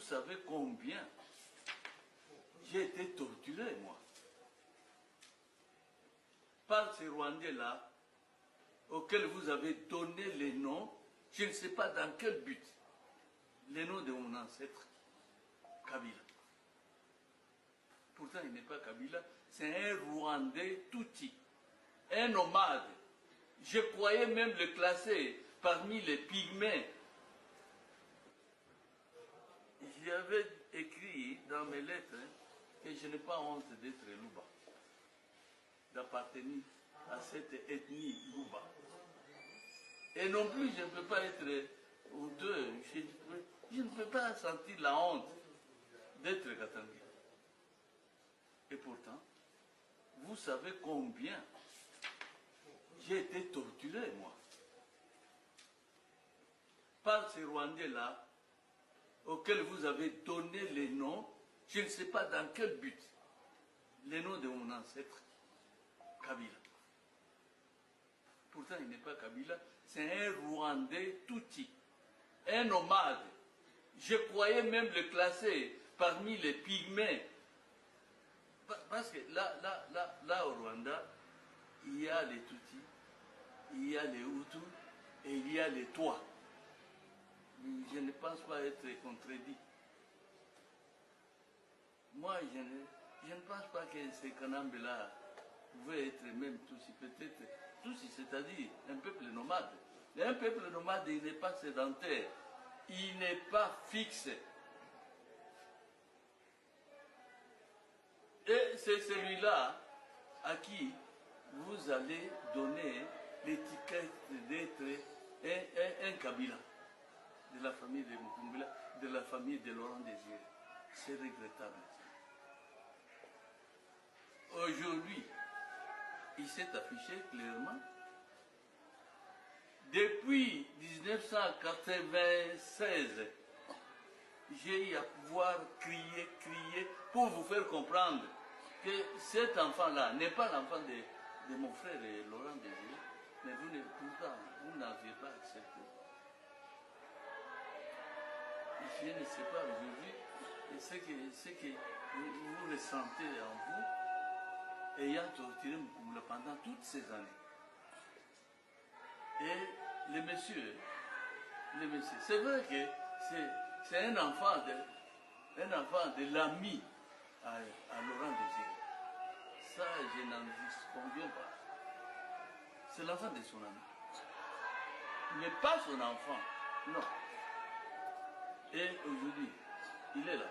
savez combien j'ai été torturé, moi, par ces Rwandais-là, auxquels vous avez donné les noms, je ne sais pas dans quel but, les noms de mon ancêtre, Kabila. Pourtant, il n'est pas Kabila, c'est un Rwandais Tutsi, un nomade. Je croyais même le classer parmi les pygmées. J'avais écrit dans mes lettres que je n'ai pas honte d'être Luba, d'appartenir à cette ethnie Luba. Et non plus, je ne peux pas être honteux, je ne peux pas sentir la honte d'être Katanga. Et pourtant, vous savez combien j'ai été torturé, moi, par ces Rwandais-là, auxquels vous avez donné les noms, je ne sais pas dans quel but, les noms de mon ancêtre, Kabila. Pourtant, il n'est pas Kabila, c'est un Rwandais Tutsi, un nomade. Je croyais même le classer parmi les pygmées. Parce que là au Rwanda, il y a les Tutsis, il y a les Hutus et il y a les Tois. Je ne pense pas être contredit. Moi, je ne pense pas que ces Kanambes-là pouvaient être même Tutsis. Peut-être Tutsis, c'est-à-dire un peuple nomade. Mais un peuple nomade, il n'est pas sédentaire. Il n'est pas fixe. Et c'est celui-là à qui vous allez donner l'étiquette d'être un Kabila, de la famille de Mukumbila, de la famille de Laurent Désiré. C'est regrettable. Aujourd'hui, il s'est affiché clairement. Depuis 1996, j'ai eu à pouvoir crier pour vous faire comprendre que cet enfant-là n'est pas l'enfant de mon frère Laurent Désiré, mais pourtant, vous n'aviez pas accepté. Je ne sais pas aujourd'hui ce que vous ressentez en vous, ayant torturé Mukungula pendant toutes ces années. Et les messieurs, c'est vrai que c'est un enfant de l'ami à Laurent Désiré. Ça, je n'en conviens pas. C'est l'enfant de son ami. Mais pas son enfant, non. Et aujourd'hui, il est là.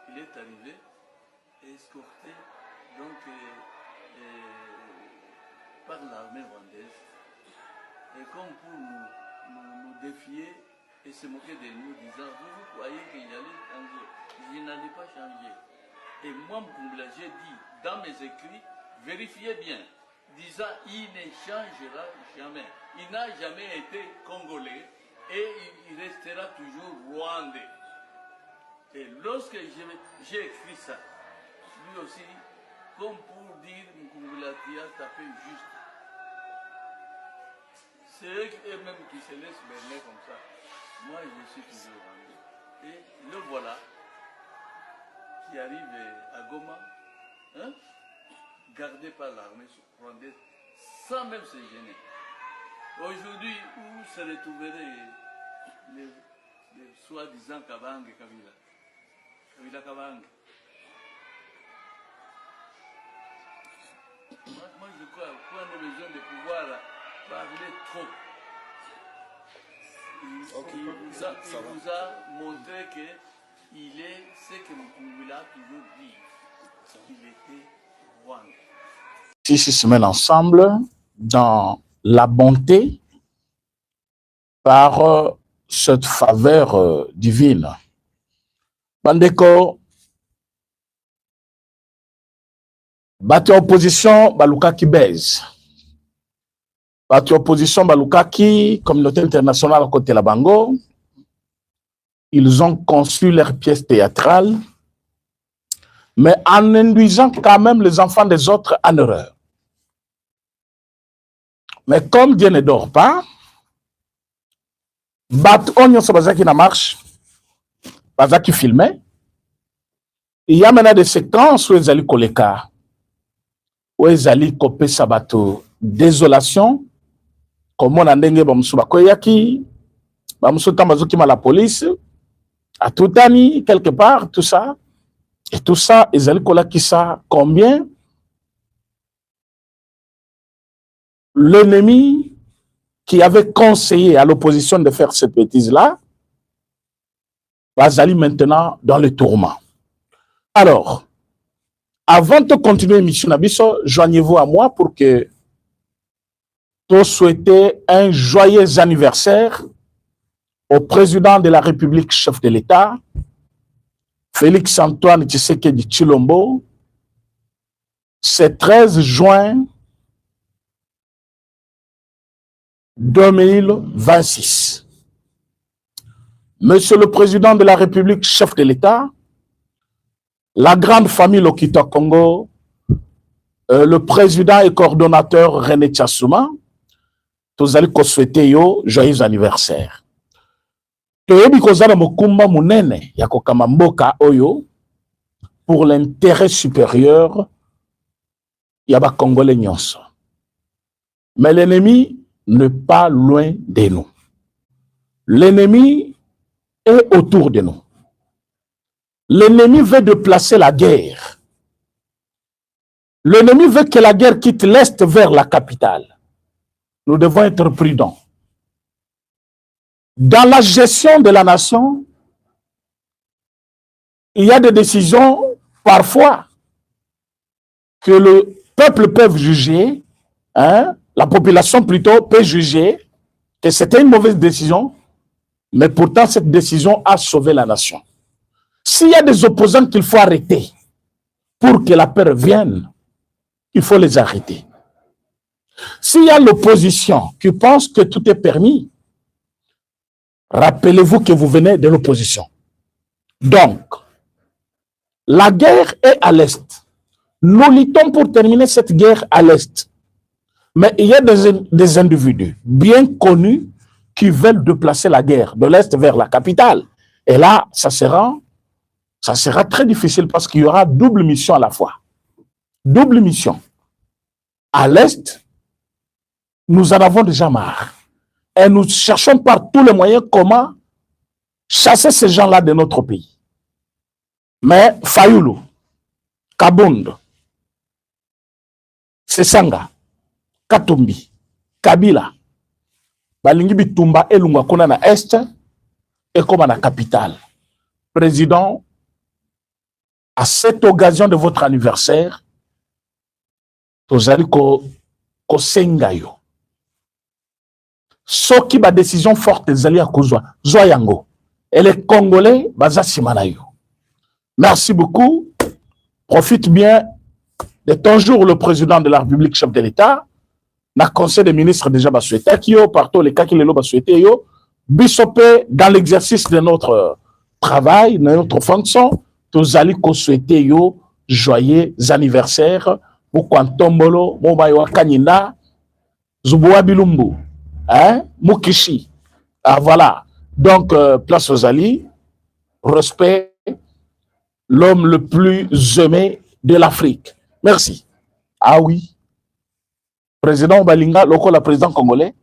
Il est arrivé, escorté donc, par l'armée rwandaise. Et comme pour nous défier et se moquer de nous, disant, vous croyez que j'allais changer? Je n'allais pas changer. Et moi, Mukungula, j'ai dit dans mes écrits, vérifiez bien, disant, il ne changera jamais. Il n'a jamais été congolais et il restera toujours rwandais. Et lorsque j'ai écrit ça, lui aussi, comme pour dire, Mukungula, tu as tapé juste. C'est eux-mêmes qui se laissent berner comme ça. Moi, je suis toujours rwandais. Et le voilà, qui arrive à Goma, hein, gardé par l'armée rwandaise, sans même se gêner. Aujourd'hui, où se retrouveraient les soi-disant Kabang et Kabila? Kabila Kabang. Moi, je crois qu'on a besoin de pouvoir parler trop. Il vous a montré qu'il est ce que Mukungula a toujours dit. Il était rwandais. Ils se mettent ensemble dans la bonté par cette faveur divine. Bandeko, bati opposition, balukaki baise. Bati opposition, balukaki, communauté internationale à côté de la Bango. Ils ont conçu leur pièce théâtrale, mais en induisant quand même les enfants des autres en erreur. Mais comme Dieu ne dort pas, bat onyo sabazaki na marche, baza qui filmait. Il y a maintenant des séquences où ils allaient koleka, où ils allaient couper sa bateau. Désolation, comme on a ndenge bamusu bakoyaki, bamusu tambazuki ma la police, à tout ani, quelque part, tout ça. Et tout ça, ils allaient kolaki ça, combien l'ennemi qui avait conseillé à l'opposition de faire cette bêtise-là, va aller maintenant dans le tourment. Alors, avant de continuer l'émission Nabiso, joignez-vous à moi pour que vous souhaitez un joyeux anniversaire au président de la République, chef de l'État, Félix Antoine Tshisekedi Tshilombo, ce 13 juin 2026. Monsieur le Président de la République, chef de l'État, la grande famille Lokita Congo, le président et coordonnateur René Tchassouma, tous allez souhaiter yo joyeux anniversaire. Toyebi kozala mokumba munene ya kokama mboka oyo pour l'intérêt supérieur ya ba Congolais nyonso. Mais l'ennemi n'est pas loin de nous. L'ennemi est autour de nous. L'ennemi veut déplacer la guerre. L'ennemi veut que la guerre quitte l'Est vers la capitale. Nous devons être prudents. Dans la gestion de la nation, il y a des décisions, parfois, que le peuple peut juger, hein, la population plutôt peut juger que c'était une mauvaise décision, mais pourtant cette décision a sauvé la nation. S'il y a des opposants qu'il faut arrêter pour que la paix revienne, il faut les arrêter. S'il y a l'opposition qui pense que tout est permis, rappelez-vous que vous venez de l'opposition. Donc, la guerre est à l'Est. Nous luttons pour terminer cette guerre à l'Est. Mais il y a des individus bien connus qui veulent déplacer la guerre de l'Est vers la capitale. Et là, ça sera très difficile parce qu'il y aura double mission à la fois. Double mission. À l'Est, nous en avons déjà marre. Et nous cherchons par tous les moyens comment chasser ces gens-là de notre pays. Mais Fayoulou, Kabound, Sesanga, Katumbi, Kabila, Balingi Bitumba et Lungakuna na Est et comme na capitale. Président, à cette occasion de votre anniversaire, tozali ko sengayo. Soki ba décision forte ezali ya kozwa yango. Et les Congolais baza simanayo. Merci beaucoup. Profite bien de ton jour le président de la République, chef de l'État. Na conseil des ministres déjà ba souhaité kio partout les cas qui le ba souhaité yo bisopé dans l'exercice de notre travail, de notre fonction, tozali ko souhaité yo joyeux anniversaire pour Kwantombolo, Mobayo Kanyina, Zuboua Bilumbu, hein, Mukishi. Ah voilà. Donc place aux alliés, respect, l'homme le plus aimé de l'Afrique. Merci. Ah oui. Président Balinga, local président congolais,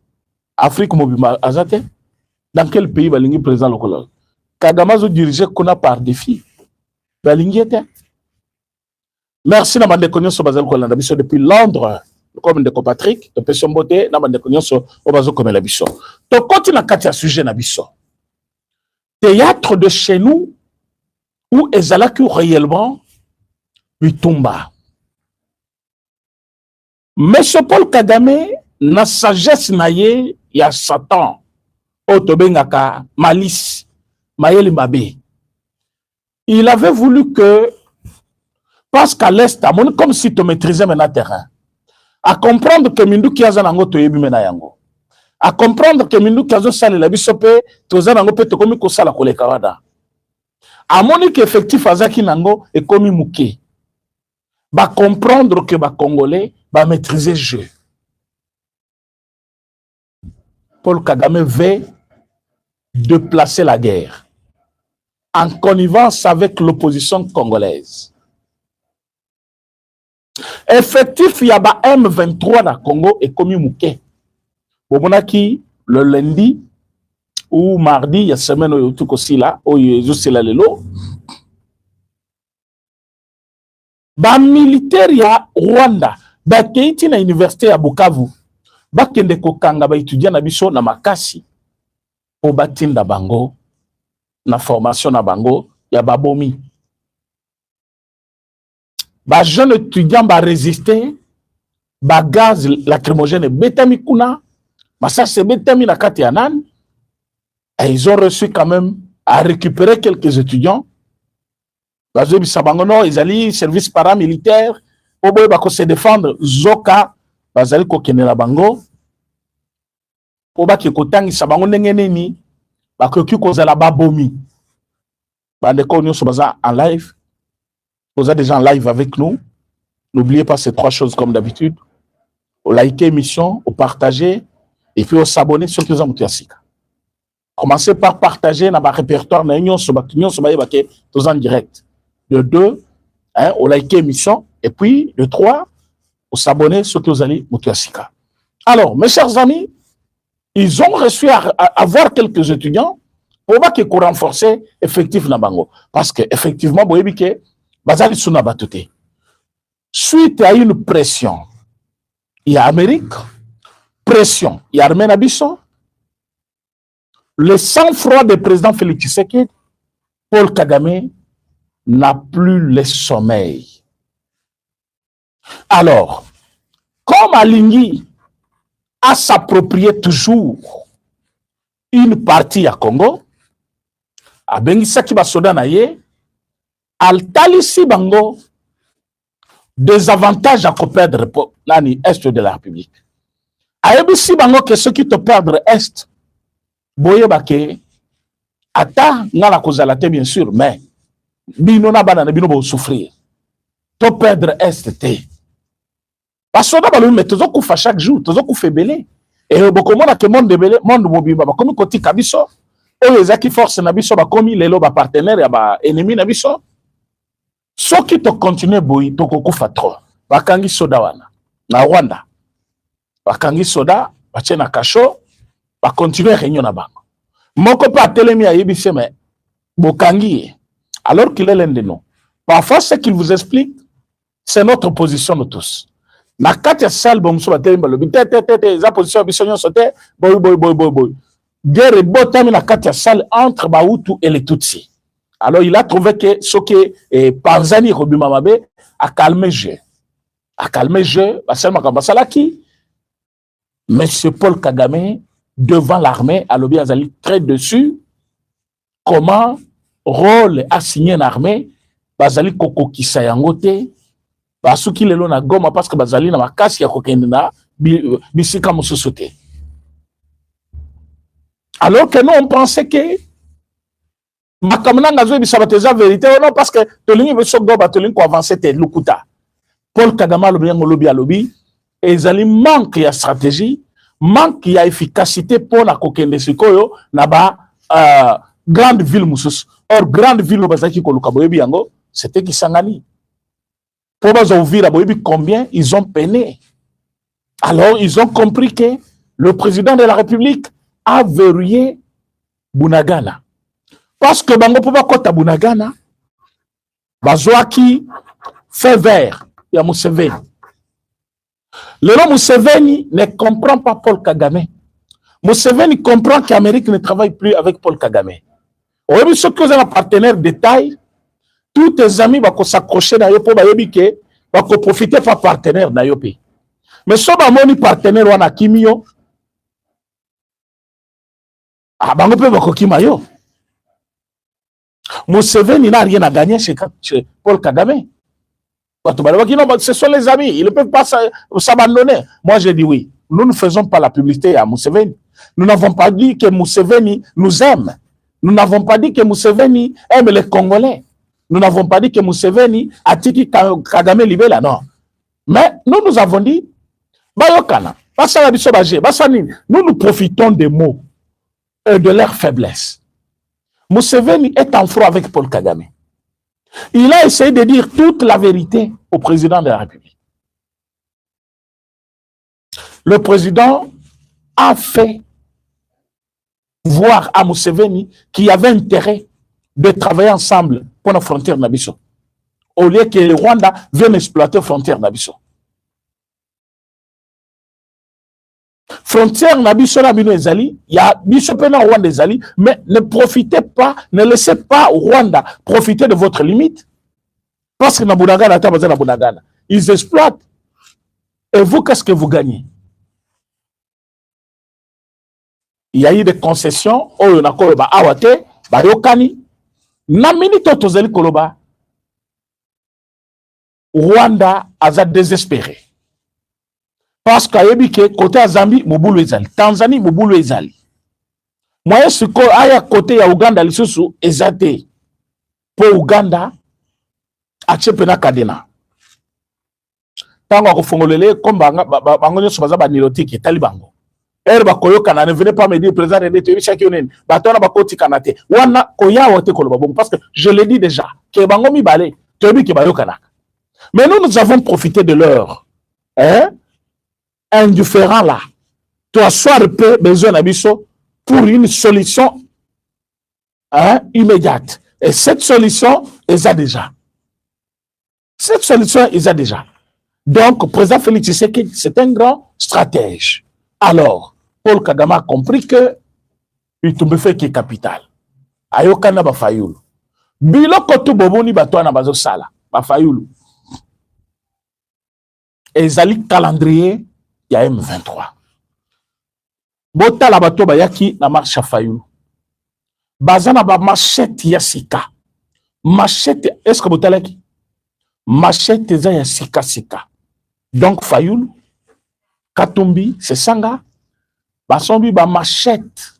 Afrique Mobima Azate, dans quel pays Balingi président local? Kadamazo dirigé qu'on par défi. Balingi était. Merci Namande Konyoso Bazal Kolanda Biso depuis Londres, comme de Patrick, de Pesson Boté, Namande Konyoso Obazo comme la Biso. Donc, quand il a quatre sujets Nabiso, théâtre de chez nous, où Ezalaku réellement lui tomba. Monsieur Paul Kagame, na sagesse naye, ya Satan, Otobengaka, malice, Mayeli Mbabe. Il avait voulu que, parce qu'à l'Est, comme si tu maîtrisais maintenant le terrain, à comprendre que Mindou Kiazanango to yebi menayango, à comprendre que Mindou Kiazo sale la bisope, Tozanango pe tokomi kosala kolekawada. À moni que effectif azaki nango et komi mouké. Ba comprendre que ba Congolais ba maîtriser le jeu. Paul Kagame veut déplacer la guerre. en connivence avec l'opposition congolaise. Effectif, il y a M23 dans Congo et comme Mouké. Qui le lundi ou mardi, il y a semaine où tout aussi là, où il y a lelo. Ba militaire ya Rwanda, ba keiti na université ya Bukavu, ba kende ko kanga ba étudiant na biso na makasi po batinda bango na formation na bango ya babomi. Ba jeune étudiant ba résister, ba gaz lacrymogène betami kuna, ba ça c'est betami na kati ya nan. Et ils ont reçu quand même à récupérer quelques étudiants. Ils allaient service paramilitaire pour se défendre. Zoka, ils allaient kokene la bango. Pour que kotangi sabango nengeneni, bakoki kozala babomi. Bandeko nous sommes en live. Vous êtes déjà en live avec nous. N'oubliez pas ces trois choses comme d'habitude. Au liker l'émission, au partager et puis au s'abonner sur les gens Mutiasika. Commencez par partager dans votre répertoire tous en direct. De 2, au liker l'émission. Et puis, de 3, au s'abonner sur tous les Mutiasika. Alors, mes chers amis, ils ont reçu à avoir quelques étudiants pour qu'ils renforcent effectif na bango. Parce que, effectivement, suite à une pression, il y a Amérique, pression, il y a Armée Abisson. Le sang-froid du président Félix Tshisekedi, Paul Kagame n'a plus le sommeil. Alors, comme Alingi a s'approprié toujours une partie à Congo, à Bengisaki Basodanaye, Al-Talisi Bango, des avantages à perdre pour l'Est de la République. Aébisi Bango, que ceux qui te perdent Est, Boye Bake, Ata, n'a la cause à la tête, bien sûr, mais Bino na banana, Bino va souffrir. To perdre Est, te. Parce que nous avons tous chaque jour, tous fait belé. Et beaucoup de monde monde de belé, monde mobile, comme côté Kabiso, et les qui force Nabiso, comme les loba partenaires, et ennemi Nabiso. Ceux qui te continuent, boy, to kufa trop. Bakangi soda wana, na Rwanda. Bakangi soda, bachena kasho. Va continuer à réunion na bango. Moko pa telemi a yebise mais bokangi alors qu'il est l'un de nous. Parfois ce qu'il vous explique c'est notre position de tous. Na kati ya salle bomso ba telemi balobi za position bisonyo sote boy. Guerre botami na kati ya salle entre Bahutu et les Tutsi. Alors il a trouvé que ce que Panzani Robima Mabe a calmé jeu. A calmé jeu, ba seulement comme ça là qui Monsieur Paul Kagame devant l'armée, Alobi Azali très dessus, comment rôle assigné une armée, Bazali Koko Kisayangote, Basuki Lelo na Goma parce que Bazali na makasi ya kokendina, bisika mususote. Alors que nous on pensait que Makamana Ngazo bisabateza vérité, non parce que Tolingi veut Goba Tolingi ko avancer te lukuta. Paul Kagame Alobi, et Zali manque de stratégie. Manque d'efficacité pour la kokende sikoyo na ba grande ville musus. Or grande ville bazaki ko lukaboyebi yango c'était Kisangani. Pour bazovira boyebi combien ils ont peiné. Alors ils ont compris que le président de la République a verrouillé Bunagana. Parce que bango pour bakota Bunagana bazwaki fait vert ya Museveni. Le nom Museveni ne comprend pas Paul Kagame. Museveni comprend qu'Amérique ne travaille plus avec Paul Kagame. Aujourd'hui, ceux qui ont un partenaire de taille, tous tes amis vont s'accrocher dans Yopo, vont profiter par partenaire dans Yopi. Mais si on a un partenaire ou un Kimio, on peut Kimayo. Museveni n'a rien à gagner chez Paul Kagame. Ce sont les amis, ils ne peuvent pas s'abandonner. Moi, j'ai dit oui. Nous ne faisons pas la publicité à Museveni. Nous n'avons pas dit que Museveni nous aime. Nous n'avons pas dit que Museveni aime les Congolais. Nous n'avons pas dit que Museveni a dit Kagame Libela, non. Mais nous avons dit, nous profitons des mots et de leur faiblesse. Museveni est en froid avec Paul Kagame. Il a essayé de dire toute la vérité au président de la République. Le président a fait voir à Museveni qu'il y avait intérêt de travailler ensemble pour la frontière Nabiso, au lieu que le Rwanda vienne exploiter la frontière Nabiso. Frontière Nabiso Nabino Ezali, il y a Biso Pena Rwanda Ezali, mais ne profitez pas, ne laissez pas au Rwanda profiter de votre limite, parce que Nabunagana, ils exploitent. Et vous, qu'est-ce que vous gagnez? Il y a eu des concessions, oh, na koloba awate, ba yokani, na minute tozeli koloba, Rwanda a désespéré. Parce que côté à Zambie, Mobulo ezali, Tanzanie, Mobulo ezali. Moi, ce que aya côté ya Uganda, lisusu ezate, pour Uganda, achepena kadena. Tango akufongolele, comme bango nyoso baza ba nilotiki, talibango. Ne venez pas me dire, président parce que je l'ai dit déjà, mais nous avons profité de leur indifférent là. Toi, soir peu besoin d'abisso pour une solution immédiate. Et cette solution, ils a déjà. Cette solution, ils a déjà. Donc, le président Félix Tshisekedi, c'est un grand stratège. Alors, Paul Kagame a compris que il tombe fait qui est capital. Ayokana ba fayulu. Biloko to boboni batwana bazo sala. Ba fayulu. Ezali calendrier ya M23. Bota la bato ba yaki na marche à fayulu. Bazana ba machette ya sika. Machette, est-ce que botalaki? Machette za ya sika sika. Donc fayulu. Katumbi, c'est Sanga, Basombi, ba machette,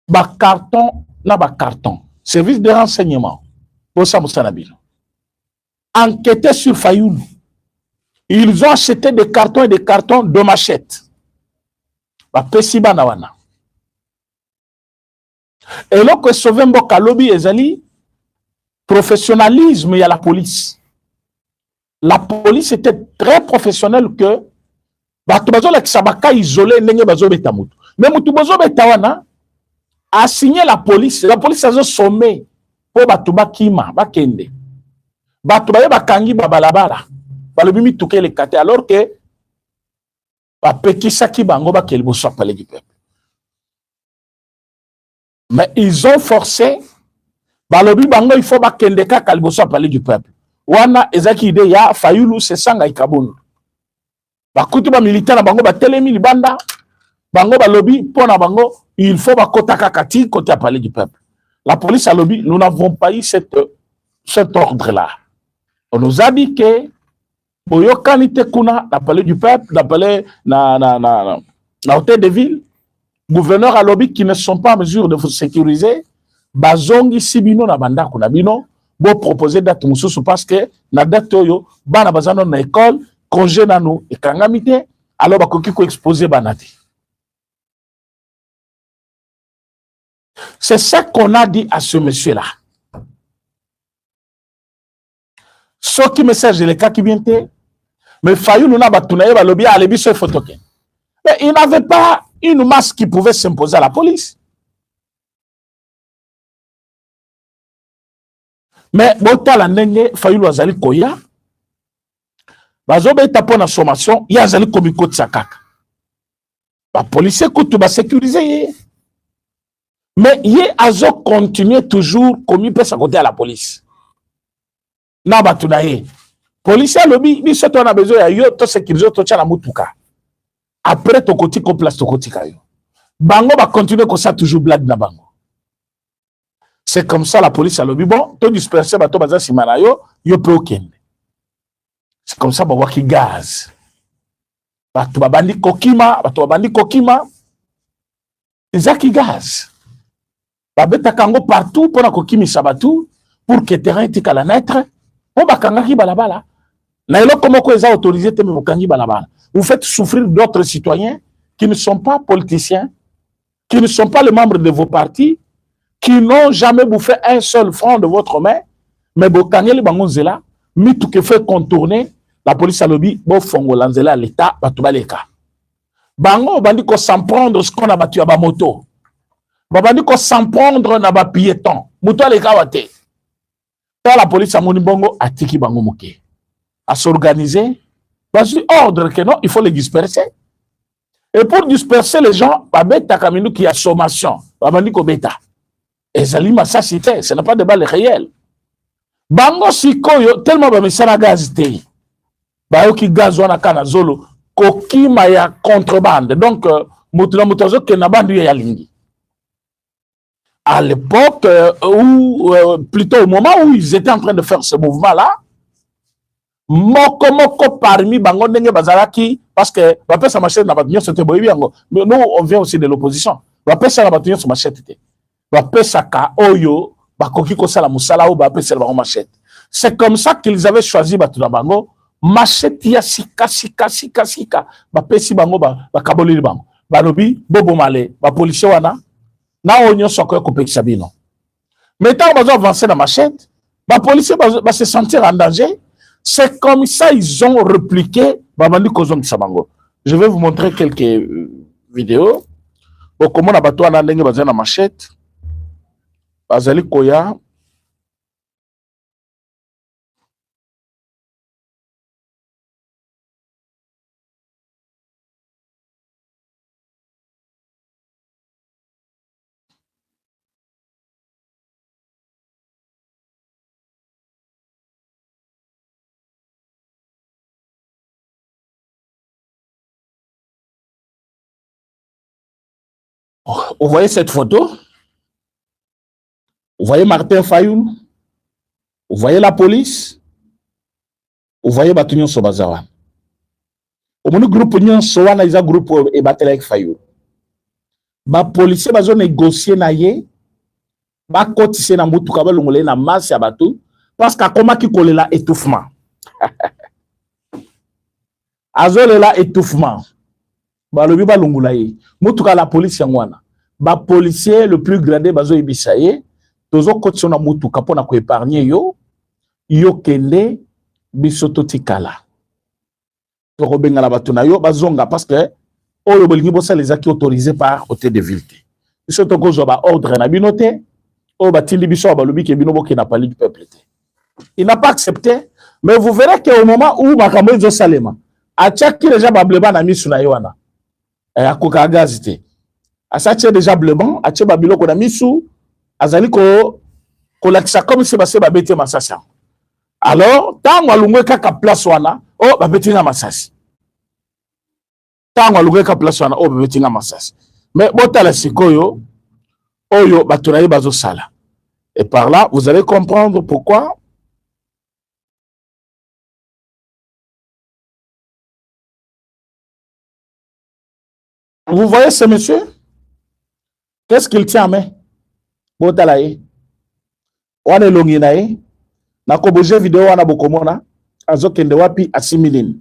ba carton, na ba carton. Service de renseignement. Pour ça, Moussanabino. Enquêter sur Fayoulou. Ils ont acheté des cartons et des cartons de machette. Ba Pesiba Nawana. Et là, que Sovembo Kalobi Ezali, professionnalisme, il y a la police. La police était très professionnelle que bato bazola kisabaka isolé ndenge bazobeta mutu mais mutu bazobeta wana a signé la police a sommé pour bato bakima bakende bato baye bakangi babalabala balobi mituke le kate alors que bapekisaki bango bakeli boso palais du peuple mais ils ont forcé balobi bango il faut bakende kaka liboso palais du peuple wana ezaki ide ya Fayulu se sanga ikabunu bakutu ba militaire bango ba telemi libanda bango ba lobby pona bango il faut ba kotaka kati côté à palais du peuple. La police a lobby, nous n'avons pas eu cet ordre là. On nous a dit que boyokanite kuna na palais du peuple, na palais na hôtel de ville, gouverneur a lobby qui ne sont pas en mesure de vous sécuriser, bazongi sibino na banda kuna bino, bo proposer date mususu parce que na date yo bana bazano na école congé nano et kangamite alors bakoki ko exposer banati. C'est ça qu'on a dit à ce monsieur là. Ce qui message le cas qui vient mais Fayulu na batunaye ba lobby a lebi ce photoken. Mais il n'avait pas une masse qui pouvait s'imposer à la police. Mais botala ndenge Fayulu azali koya bazobeta pona sommation ya azali komiko tsakaka ba policier kutu ba sécuriser mais ye azo continuer toujours comme peut à côté à la police na batunaye policier lobby biso to na besoin ya yo to sécuriser to tcha na mutuka après to koti ko place to koti kayo bango ba continuer comme ça toujours blague na bango. C'est comme ça la police a lobby bon to disperser bato baza simana yo peut okende. C'est comme ça ba waki gaz bato babandi kokima ezaki gaz babeta kango partout pour na kokimisa bato pour que terrain etikala naître po bakangaki balabala na eloko moko eza autorisé te mokangi balabala. Vous faites souffrir d'autres citoyens qui ne sont pas politiciens, qui ne sont pas les membres de vos partis, qui n'ont jamais bouffé un seul franc de votre main, mais bokangeli bango nzela, mi tout que fait contourner, la police a lobby, bo fongo lanzela à l'État, batubaleka. Bango bandi ko s'en prendre ce qu'on a battu à ba moto. Bandi ko s'en prendre na ba piéton. Moto aleka wate. La police a moni bongo a tiki bango moké. À s'organiser, parce ordre que non, il faut les disperser. Et pour disperser les gens, babeta kaminu qui a sommation, babandi ko beta. Et Zalima ça c'était, ce n'est pas de balles réelles. Bango sikoyo tellement ba misala gaz té. Ba yoki gaz wana kana zolo koki maya contrebande. Donc mutula mutazo ke na bandu ya lingi. À l'époque plutôt au moment où ils étaient en train de faire ce mouvement là, moko parmi bango ndenge bazalaki parce que ba pesa machette na batunyo c'était boyebi yango. Mais nous on vient aussi de l'opposition. Ba pesa na batunyo sur machette té. Ba pesa ka oyo ba koki ko sala musala ou ba pesa ba machette. C'est comme ça qu'ils avaient choisi batuna bango machette ya sika ba pesi bango ba kaboli bango. Ba lobi bobo malé ba policier wana na onyo soko ko pekisa bino. Mais tant qu'ils ont avancé dans machette, les policiers vont se sentir en danger. C'est comme ça ils ont repliqué. Je vais vous montrer quelques vidéos. Comment on a battu en machette. Bazali Koya. Vous voyez cette photo? Vous voyez Martin Fayoul? Vous voyez la police? Vous voyez Batunion Sobazawa? Au moins, groupe Union Sowana, ils ont groupe et battre avec Fayoul. Les policiers ont négocié naye, ba kotise na mutu kabalo ngole na masse ya batu parce que comment qui colle là étouffement. Azole là étouffement. Ba lobi ba lungula ye. Mutu ka la police yangwana. Ba policier le plus gradé bazo ibisaye, tozo kotise na mutu ka pona ko épargner yo kende bisoto tikala. To robenga la batu na yo bazonga parce que oyo bolingi bosa les acquis autorisés par hôtel de ville. Bisoto ko zo ba ordre na binoté. Oh, Batili Bissot, qui n'a pas lu du peuple. Il n'a pas accepté, mais vous verrez qu'au moment où Makamoïzo Salema a tchaké déjà Bableban a mis sur la Yoana. Et à Koka Gazité. A tchaké déjà Bleban, a tchaké Babilo qu'on a mis sous, a Zali ko laksa comme si Bassé Babete Massassin. Alors, tant qu'on a kaka place wana, oh, Babete na Massassi. Tant qu'on a kaka place wana, oh, Babete na Massassi. Mais bota la sikoyo, Oyo batunaye bazo sala. Et par là, vous allez comprendre pourquoi. Vous voyez ce monsieur? Qu'est-ce qu'il tient à main? Botalaye. On est longinaye. Na koboje vidéo wana bokomona. Azo kende wapi asimiline.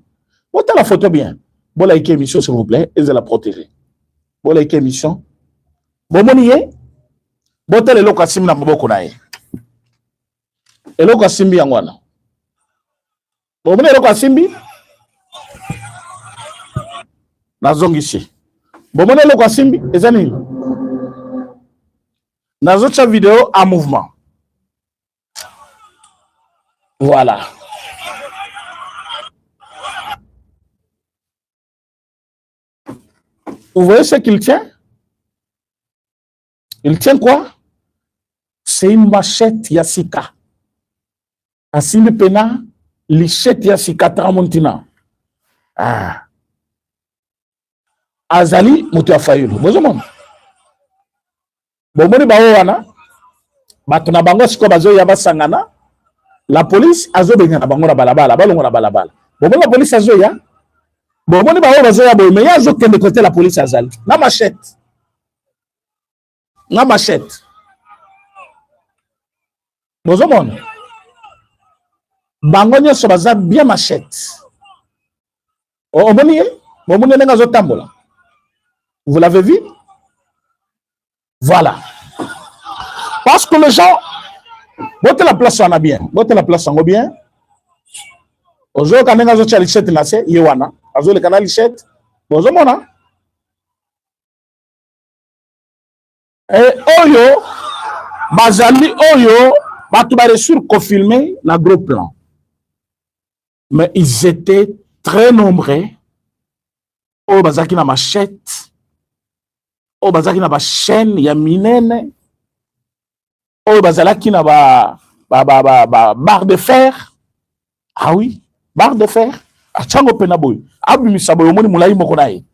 Bota la photo bien. Bola ike émission s'il vous plaît. Et de la protéger. Bola ike émission. Bomoniye. Botel eloko asimbi na maboko na ye. Eloko asimbi yango wana. Bomone eloko asimbi? Nazongisi. Bomone eloko asimbi? Eza nini? Nazotcha vidéo en mouvement. Voilà. Vous voyez ce qu'il tient? Il tient quoi? C'est une machette Yassika. Asime pena, lichette Yassika Tramontina. Ah. Azali, Moutia Fayoulou. Bonjour, Bomoni Baowana, Batuna Bango Siko Bazo Yaba Sangana, la police, Azo Bengana Bango na Balabala, Balongo na Balabala. Bomoni la police Azo Ya, Bomoni Bao Bazo Yabo, mais Yazo Kende côté la police Azali. La machette. La machette. Bonjour, Bangonyo Sobaza bien machette. Oh, vous l'avez vu? Voilà. Parce que les gens, votez la place, on a bien. Votez la place, on a bien. Aujourd'hui, quand on a dit Lichette, il y a le canal Lichette. Bonjour, mon. Et Oyo, Bazali Oyo, Batouba sur confirmé dans gros plan. Mais ils étaient très nombreux. Oyo Bazaki na machette. Oyo Bazaki na ba chaîne ya minene. Oyo Bazalaki na ba barre de fer. Ah oui, barre de fer. Achango penaboy. Abu misaboy omoni mulai moko na ye.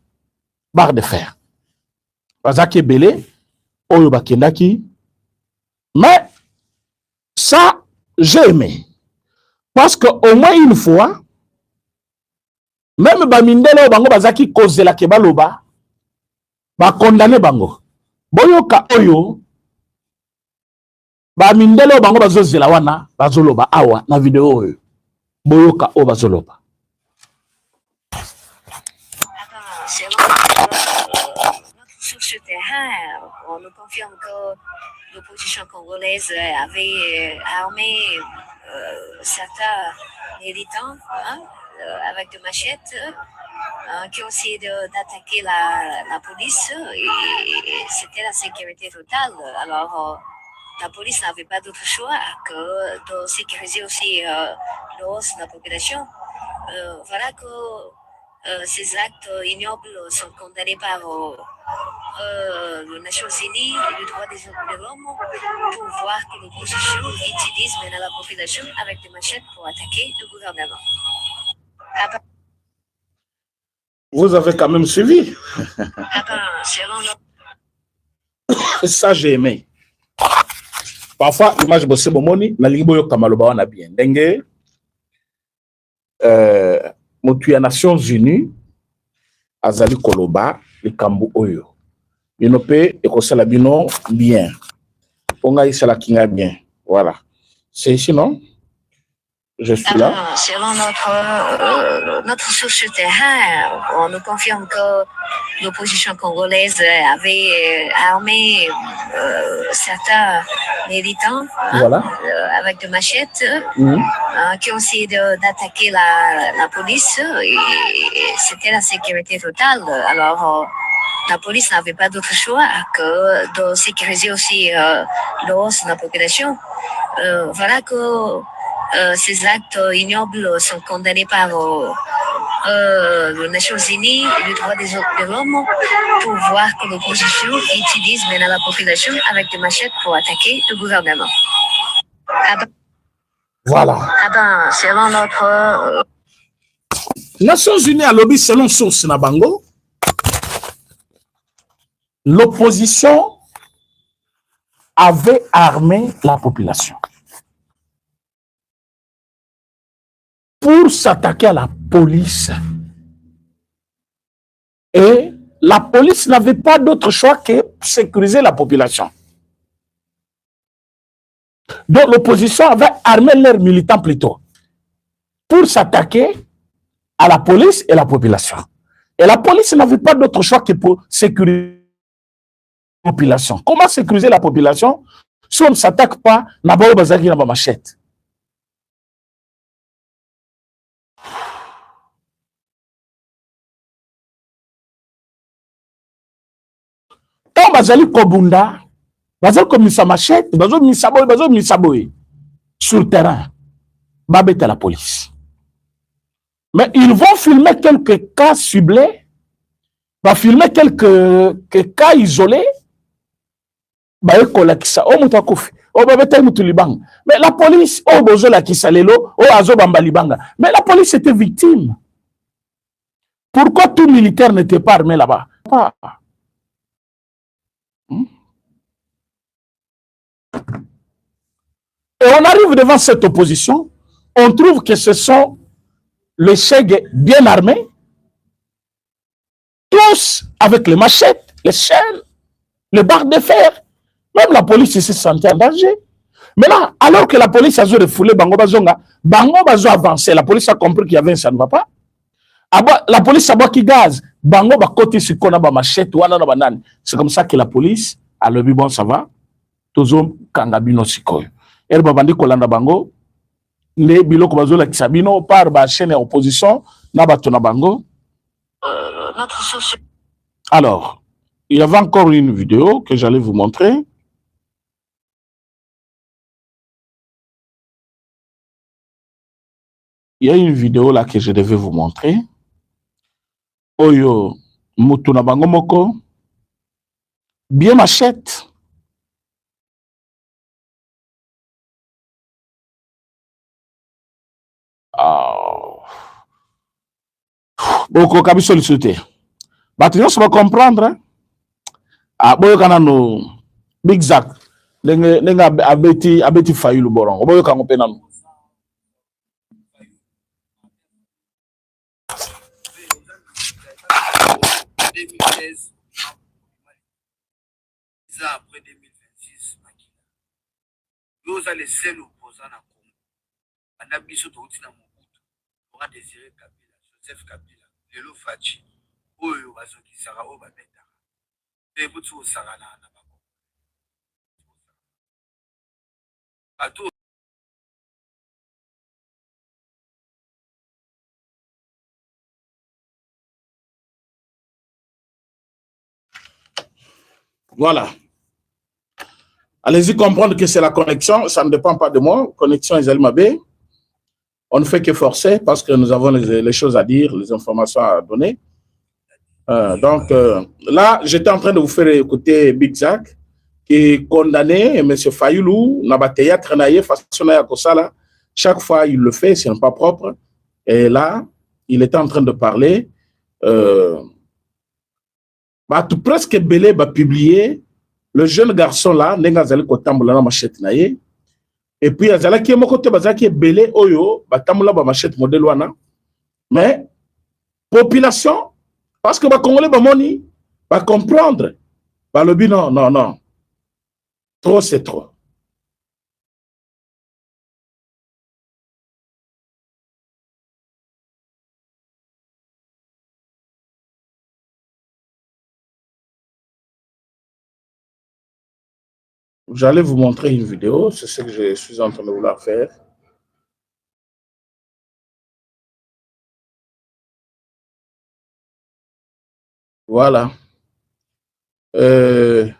Barre de fer. Bazaki belé. Oyo bakendaki. Mais ça, j'ai aimé. Parce que au moins une fois, même Bamindele bango bazaki kozela ke baloba, ba condamné bango. Boyoka oyo, Bamindele bango bazozela wana, bazoloba awa na vidéo oyo. Boyoka o bazoloba. Sur ce terrain, on nous confirme que l'opposition congolaise avait armé certains militants avec des machettes qui ont essayé d'attaquer la police et c'était la sécurité totale. Alors, la police n'avait pas d'autre choix que de sécuriser aussi le reste de la population. Voilà que ces actes ignobles sont condamnés par les Nations Unies et le droit de l'homme pour voir que l'opposition utilise maintenant la population avec des machettes pour attaquer le gouvernement. Vous avez quand même suivi. Ça, j'ai aimé. Parfois, l'image de Sebomoni, na lingo yo kamaloba wana bien. Dengue, motu ya Nations Unies, azali koloba, likambu oyo. Bino pe, ekosala bino bien. Ponga isala kinga bien. Voilà. C'est ici, non? Je suis là. Selon notre source sur terrain, on nous confirme que l'opposition congolaise avait armé certains militants Voilà. avec des machettes qui ont essayé d'attaquer la police et c'était la sécurité totale. Alors, la police n'avait pas d'autre choix que de sécuriser aussi le reste de la population. Voilà que ces actes ignobles sont condamnés par les Nations Unies et le droit de l'homme pour voir que l'opposition utilise maintenant la population avec des machettes pour attaquer le gouvernement. Voilà. Selon notre... Nations Unies à lobby selon source na bango, l'opposition avait armé la population pour s'attaquer à la police. Et la police n'avait pas d'autre choix que sécuriser la population. Donc l'opposition avait armé leurs militants plutôt pour s'attaquer à la police et la population. Et la police n'avait pas d'autre choix que pour sécuriser la population. Comment sécuriser la population si on ne s'attaque pas na bao bazaki na ba machette? Quand bazali kobunda, bazali komisa machette, bazo misaboy sur le terrain, babete la police. Mais ils vont filmer quelques cas ciblés, va filmer quelques cas isolés, mais la police, mais la police était victime. Pourquoi tout militaire n'était pas armé là-bas? Et on arrive devant cette opposition, on trouve que ce sont les Cheikh bien armés, tous avec les machettes, les chaînes, les barres de fer. Même la police se sentait en danger. Mais là, alors que la police a refoulé Bango Bazonga, Bango Bazo avancé, la police a compris qu'il y avait un ça ne va pas. La police a boit qui gaz, Bango va côté ce qu'on a machette, c'est comme ça que la police a le dit bon ça va. tozo kangabino sikoyo. El babandi kolanda bango, ne biloko bazola kisabino par ba chaîne opposition na bato na bango. Notre source. Alors, il y avait encore une vidéo que j'allais vous montrer. Il y a une vidéo là que je devais vous montrer. Oyo, mutu na bango moko, bien machette. Boko kabiso lisute. Bato nyonso ba comprendre. Boyo kana no Big Zack. Nenga abeti Fayulu borongo. Boyo kango pe nanu. Après 2026, nous allons laisser l'opposant à Congo. On a mis sur le route dans mon bout. On a désiré Kabila, Joseph Kabila, Lelo Fachi, Oyo Bazoki Sara Obabeta. Et vous tous, Sara Nabako. Voilà. Allez-y comprendre que c'est la connexion, ça ne dépend pas de moi. Connexion Isalimabé. On ne fait que forcer parce que nous avons les choses à dire, les informations à donner. Donc là, j'étais en train de vous faire écouter Big Zack qui est condamné, M. Fayulu, Nabateya, Trenaye, Fassonaya Kosala. Chaque fois, il le fait, ce n'est pas propre. Et là, il était en train de parler. Tout presque belé va publier le jeune garçon là, Nengazali Kotambola machette naye. Et puis Azala qui est mon côté bazaki belé oyo, Batambola ba machette modèle wana. Mais population, parce que ba Congolais ba moni, va comprendre. Ba lobi non. Trop c'est trop. J'allais vous montrer une vidéo, c'est ce que je suis en train de vouloir faire. Voilà. C'est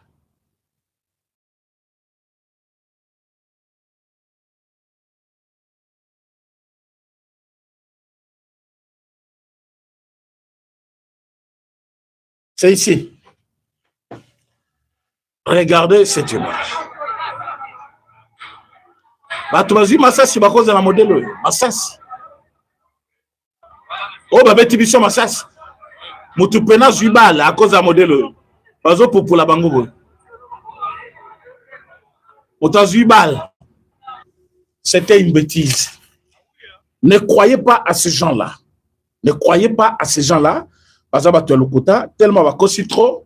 ici. Regardez cette image. Batumazi Masasi bakoza na modèle Masasi. Oh babeti biso Masasi. Mutu pena zuibala à cause de modèle. Bazo pour la bango. Zuibala. C'était une bêtise. Ne croyez pas à ces gens-là. Ne croyez pas à ces gens-là. Bazaba Lokota, tellement va causer trop.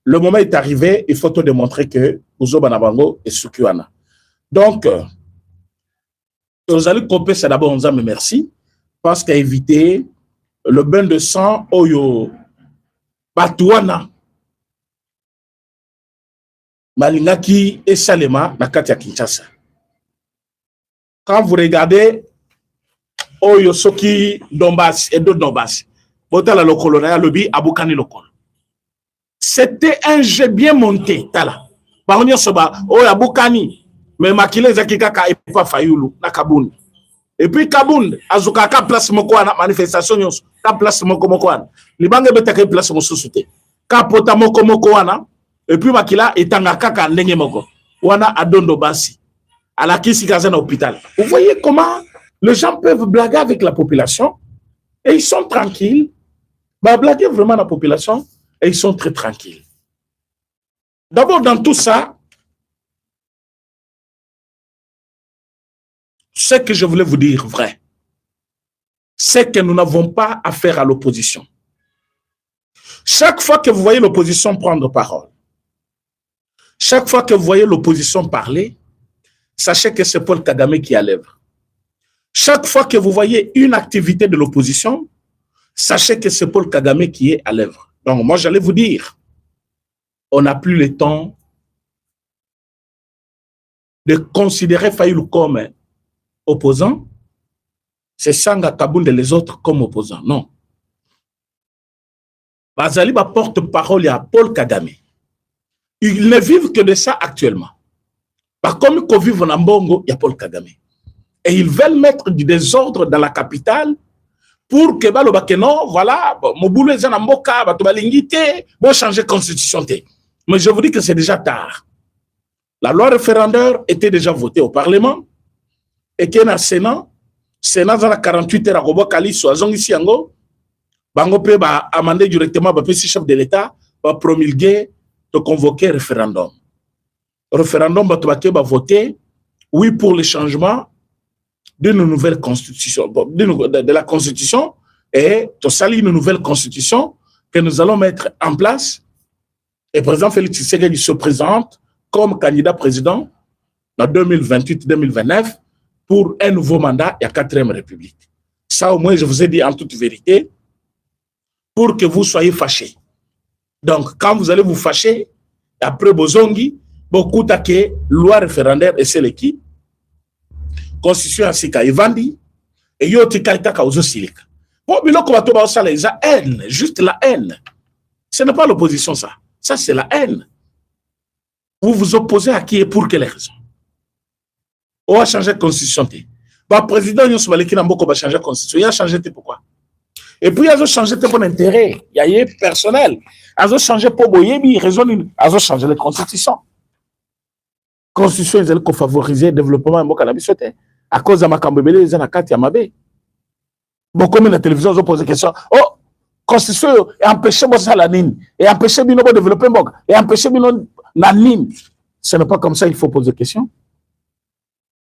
Le moment est arrivé, il faut te démontrer que Ouzo Banabango est Sukuana. Donc, vous allez couper, c'est d'abord on me merci, parce qu'à éviter le bain de sang, Oyo Batouana, Malingaki et Salema, Nakatia Kinshasa. Quand vous regardez Oyo Soki Dombas et d'autres Dombas, Botala Lokolo, Lobi, Aboukani Lokolo. C'était un jeu bien monté, Tala. Baronio Soba, Oyo Aboukani, mais Makile Zakikaka et pas Fayulu, Nakaboun. Et puis Kaboun, Azukaka place Mokwana, manifestation, ta place Mokomokwana. Libange Betake place Mosusute. Kapota Mokomokwana, et puis Makila et Tangakaka Nenge Moko. Wana Adondo Basi. À la Kisi Kazana hôpital. Vous voyez comment les gens peuvent blaguer avec la population et ils sont tranquilles. Bah, blaguer vraiment la population et ils sont très tranquilles. D'abord, dans tout ça, ce que je voulais vous dire vrai, c'est que nous n'avons pas affaire à l'opposition. Chaque fois que vous voyez l'opposition prendre parole, chaque fois que vous voyez l'opposition parler, sachez que c'est Paul Kagame qui a l'œuvre. Chaque fois que vous voyez une activité de l'opposition, sachez que c'est Paul Kagame qui est à l'œuvre. Donc moi, j'allais vous dire, on n'a plus le temps de considérer Fayulu comme opposant, c'est Sanga Kabound et les autres comme opposants. Non. Bazali va porte-parole à Paul Kagame. Ils ne vivent que de ça actuellement. Par comme ils vivent en Mbongo, il y a Paul Kagame. Et ils veulent mettre du désordre dans la capitale pour que non, voilà, Moboulou est en Mboka, bon changer de constitution. Mais je vous dis que c'est déjà tard. La loi référendaire était déjà votée au Parlement et qu'il y a un Sénat dans la 48 heures à Robokali, soit ici en go, Bango peut amender directement le chef de l'État, va promulguer, de convoquer référendum. Référendum va voter, oui, pour le changement d'une nouvelle constitution, de la constitution, et de salir une nouvelle constitution que nous allons mettre en place. Et le président Félix Tshisekedi se présente comme candidat président en 2028-2029 pour un nouveau mandat et la 4e République. Ça, au moins, je vous ai dit en toute vérité, pour que vous soyez fâchés. Donc, quand vous allez vous fâcher, après Bozongi, beaucoup de loi référendaire et c'est qui constitution Sika Evandi et Yotika Itaka Ozosilika. Bon, mais là, comment ça, les haine, juste la haine. Ce n'est pas l'opposition, ça. Ça, c'est la haine. Vous vous opposez à qui et pour quelle raison? On va changer de constitution. Le président Yossou Maleki Namboko va changer de constitution. Il a changé pourquoi? Et puis, il a changé pour intérêt. Il y a personnel. Il a changé pour Boyebi. Il a changé la constitution. La constitution, ils ont favorisé le développement de cannabis. À cause de ma cambébélé, ils ont la carte Yamabé. Bon, comme la télévision, ils ont posé la question. Oh, constitution, et empêcher la nine. Et empêcher de développer Mbok. Et empêcher la nine. Ce n'est pas comme ça, il faut poser la question.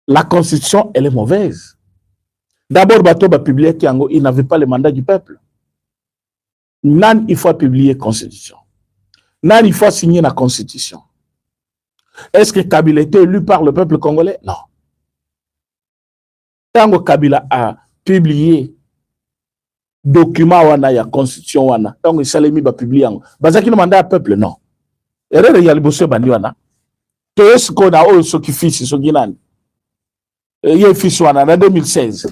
La constitution, elle est mauvaise. D'abord, Bato va publier qu'il n'avait pas le mandat du peuple. Nan, il faut publier la constitution. Nan, il faut signer la constitution. Est-ce que Kabila était élu par le peuple congolais? Non. Tant Kabila a publié document wana ya constitution wana, tant que Salemi va publier bazaki no mandat du peuple, non. Erreur ya liboso bandi wana. To est-ce qu'on a eu ce qui fit ce ginani? Il fils wana en 2016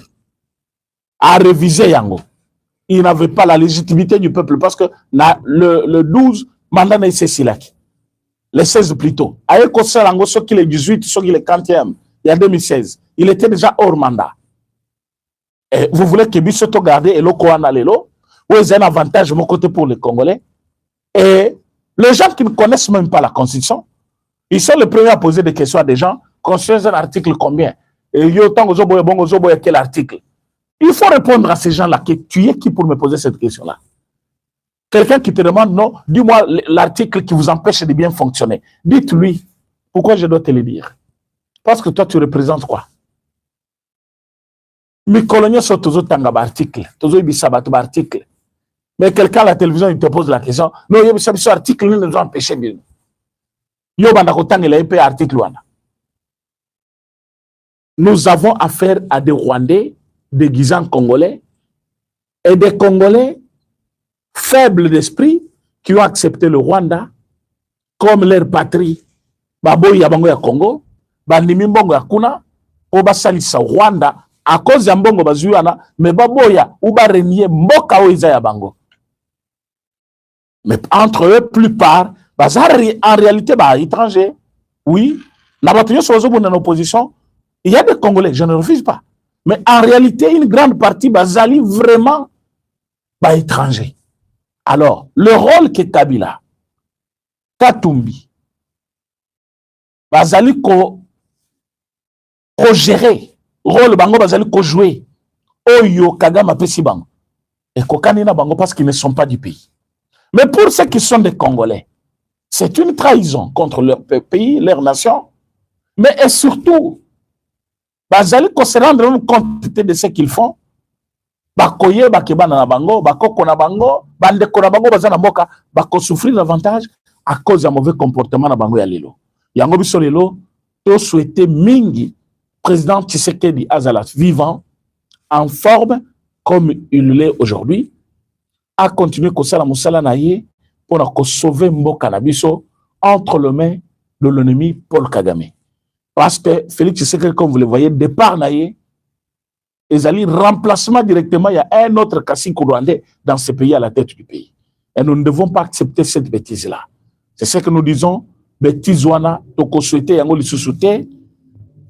a révisé yango. Il n'avait pas la légitimité du peuple parce que le 12 mandat n'est Cécilaki. Le 16 plutôt. Avec Kosalango, ce qui est le 18, ce qui est le 40e, il y a 2016. Il était déjà hors mandat. Et vous voulez que Bissoto garde et l'Oko Analelo, où il y a un avantage de mon côté pour les Congolais. Et les gens qui ne connaissent même pas la Constitution, ils sont les premiers à poser des questions à des gens. Constitution, un article combien? Et il y a quel article? Il faut répondre à ces gens-là. Tu es qui pour me poser cette question-là? Quelqu'un qui te demande, non, dis-moi l'article qui vous empêche de bien fonctionner. Dites-lui, pourquoi je dois te le dire? Parce que toi, tu représentes quoi? Mais coloniaux sont tous autres articles, tous autres articles. Mais quelqu'un à la télévision, il te pose la question, non, il y a ce article, nous nous empêchons bien. Nous avons affaire à des Rwandais déguisés en Congolais et des Congolais faibles d'esprit qui ont accepté le Rwanda comme leur patrie. Baboy Yabango ya Congo, Bandimi Mbongo ya Kuna, Obasalisa Rwanda, à cause de Mbongo Bazuana, mais Baboya, Uba renier Mboka Oiza Yabango. Mais entre eux, plupart, en réalité, étrangers. Oui, la bataille sur en opposition, il y a des Congolais, je ne refuse pas. Mais en réalité, une grande partie, Bazali vraiment étranger. Alors, le rôle que Kabila, Katumbi, Bazali ko gérer, rôle bango Bazali ko jouer, Oyo Kagame Pesi bango, et Kokanina bango parce qu'ils ne sont pas du pays. Mais pour ceux qui sont des Congolais, c'est une trahison contre leur pays, leur nation, mais et surtout, Bazali ko se rendre compte de ce qu'ils font. Bakoye bakebana na bango, bakoko na bango, bandeko na bango bazana mboka, bako souffrir davantage à cause d'un mauvais comportement na bango ya lelo. Yango biso lelo, to souhaiter mingi président Tshisekedi Azala vivant en forme comme il l'est aujourd'hui, à continuer ko sala musala na ye pour sauver mboka na biso entre les mains de l'ennemi Paul Kagame. Parce que Félix Tshisekedi, comme vous le voyez, départ naïe, et allient remplacement directement, il y a un autre Kassim Rwandais dans ce pays à la tête du pays. Et nous ne devons pas accepter cette bêtise-là. C'est ce que nous disons, bêtise wana, toko souhaité, yango li sous-souté,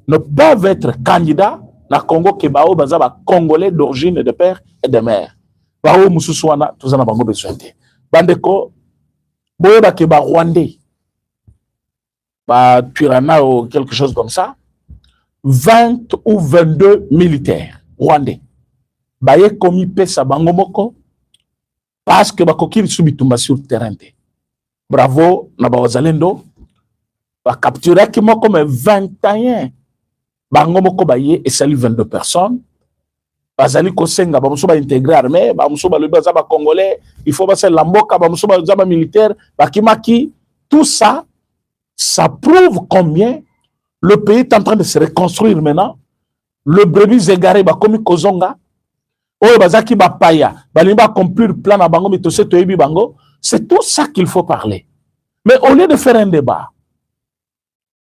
ne peuvent être candidats na Congo Kebao, bazaba Congolais d'origine de père et de mère. Bao Moussousouana, tout ça n'a pas besoin de. Bandeko, Boyeba Keba Rwandais, bah, Pirana ou quelque chose comme ça, 20 ou 22 militaires rwandais. Baye komi pesa bangomoko, parce que bakoki subitumba sur le terrain. Bravo, Nabawazalendo, ba capturé qui m'a comme 21. Bangomoko baye et salut 22 personnes. Bazali Kosenga, bamuso ba intégré armée, bamuso ba leba zaba congolais, il faut passer lamboka, bamuso ba zaba militaire, bakimaki, tout ça, ça prouve combien le pays est en train de se reconstruire maintenant. Le brebis égaré, bakomi kozonga, oyo bazaki bapaya, balimba accomplir plan na bango mitose toyebi bango, c'est tout ça qu'il faut parler. Mais au lieu de faire un débat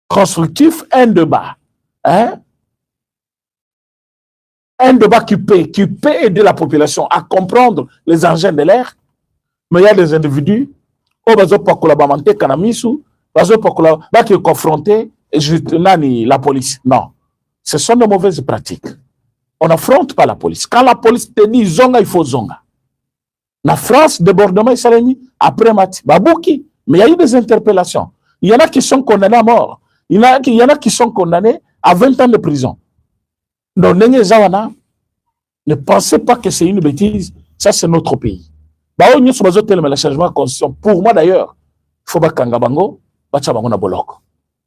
constructif, un débat, hein, un débat qui peut aider la population à comprendre les engins de l'air, mais il y a des individus qui sont confrontés et la police. Non, ce sont de mauvaises pratiques. On n'affronte pas la police. Quand la police te dit zonga, il faut zonga. La France, débordement, il s'est mis après Mati. Babouki. Mais il y a eu des interpellations. Il y en a qui sont condamnés à mort. Il y en a qui sont condamnés à 20 ans de prison. Donc, ne pensez pas que c'est une bêtise. Ça, c'est notre pays. Le changement de constitution. Pour moi, d'ailleurs, il faut que Bango,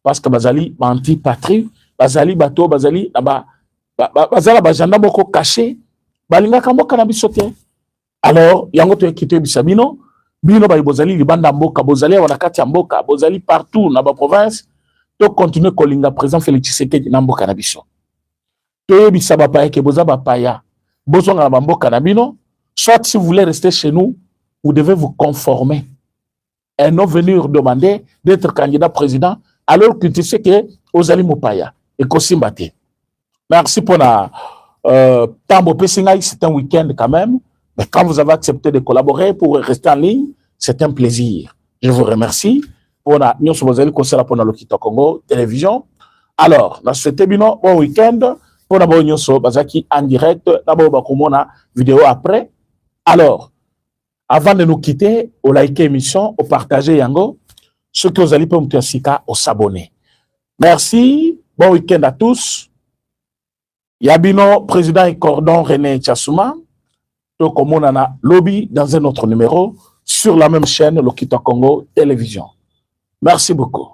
parce que Bazali, anti-patrie, Bazali, bateau, Bazali, Bazala, Bajanda, Boko, caché, Balinga, Kambo, Kanabisote. Alors, yango to ekité bisabino, bino ba bozali libanda mboka, bozali wana kati ya mboka, bozali partout na ba province, to continuer kolinga président Félix Tshisekedi na mboka na biso. To bisaba pa ke bozaba paya, bozonga na mboka na bino, soit si vous voulez rester chez nous, vous devez vous conformer. Et non venir demander d'être candidat président alors que tu sais que ozali mopaya et kosimbate. Merci pour la Tambo Pessingai, c'est un week-end quand même. Mais quand vous avez accepté de collaborer pour rester en ligne, c'est un plaisir. Je vous remercie pour la Lokito Congo télévision. Alors, dans ce bon week-end, pour la Bazaki en direct, d'abord la vidéo après. Alors, avant de nous quitter, au like émission, au partager Yango, ceux qui ont allé pour Mutiasika, au s'abonner. Merci, bon week-end à tous. Yabino, président et cordon René Tchassouma. Donc, on a lobby dans un autre numéro sur la même chaîne, Lokito Congo Télévision. Merci beaucoup.